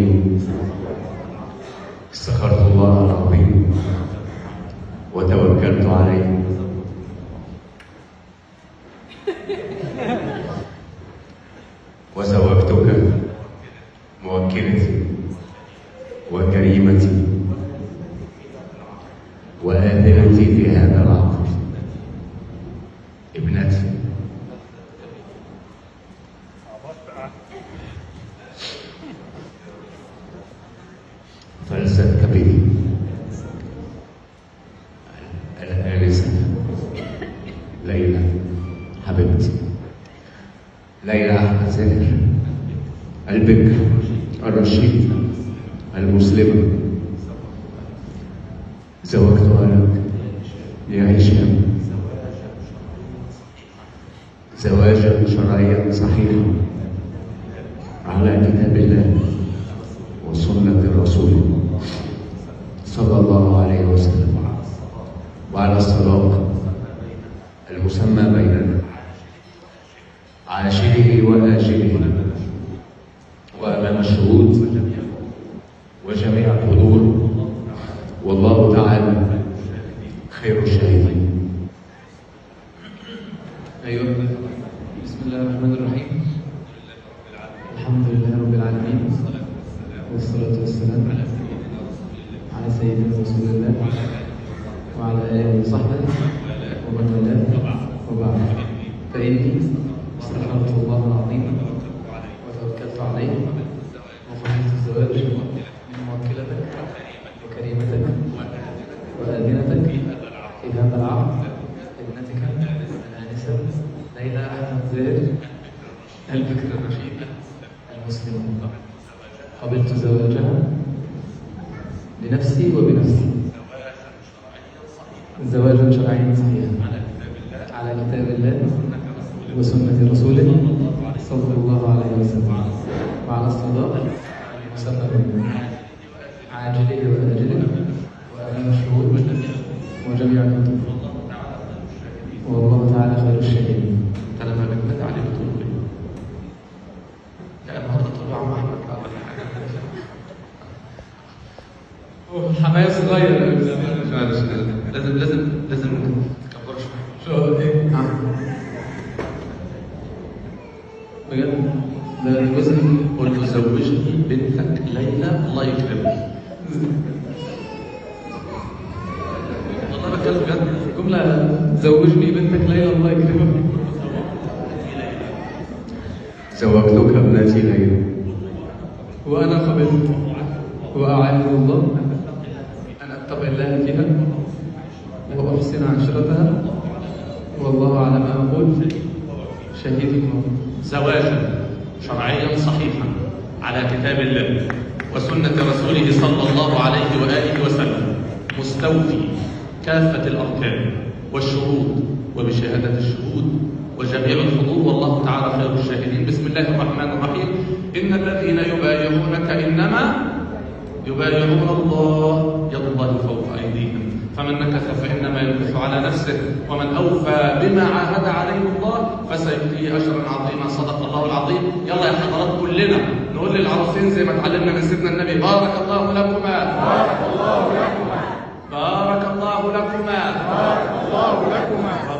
الرحيم. استخرت الله العظيم وتوكلت عليه وزوجتك موكلتي وكريمتي وآذنتي في هذا العقد، ابنتي فلست كبيري الآنسة ليلى حبيبتي، ليلى أحمد زاهر البكر الرشيد المسلمة، زوجتها لك يا هشام زواجا شرعيا صحيحا على كتاب الله وسنة رسوله صلى الله عليه وسلم، وعلى الصداقة المسمى بيننا عاشره وآجله وأمام الشهود وجميع الحضور، والله تعالى خير الشاهدين. أيوة. بسم الله الرحمن الرحيم. الحمد لله رب العالمين، والصلاة والسلام على سيدنا رسول الله وعلى آله وصحبه ومن والاه، وبعد. فإني استخرت الله العظيم وتوكلت عليه وقبلت الزواج من موكلتك وكريمتك وآذنتك في هذا العقد، ابنتك الآنسة ليلى أحمد زاهر البكر الرشيد المسلمة. قبلت زواجها لنفسي وبنفسي زواجا شرعيا صحيحا على كتاب الله وسنة رسوله صلى الله عليه وسلم، وعلى الصداقة المسمى بيننا عاجله وآجله وأمام الشهود وجميع الكتب، والله تعالى خير الشاهدين. أنا ما بكمل عليه بتقول لي لا النهارده طلع مع أحمد ولا حاجة. حماية صغير لازم تكبر شوية. شو إيه؟ بجد ده جزء. قلت له زوجني بنتك ليلى الله يكرمك. والله بتكلم بجد، جملة زوجني بنتك ليلى الله يكرمك. زوجتك ابنتي ليلى وأنا قبلت وأعلم الله أن أتقي الله فيها وأحسن عشرتها، والله على ما أقول شهيد. زواجا شرعيا صحيحا على كتاب الله وسنة رسوله صلى الله عليه وآله وسلم، مستوفي كافة الأركان والشروط وبشهادة الشهود وجميع الحضور، والله تعالى خير الشاهدين. بسم الله الرحمن الرحيم. إن الذين يبايعونك إنما يبايعون الله، يد الله فوق أيديهم، فمن نكث فإنما ينكث على نفسه، ومن أوفى بما عاهد عليه الله فسيؤتيه أجرا عظيما. صدق الله العظيم. يلا يا حضرات كلنا نقول للعروسين زي ما اتعلمنا من سيدنا النبي: بارك الله لكما، بارك الله لكما، بارك الله لكما، بارك الله لكما.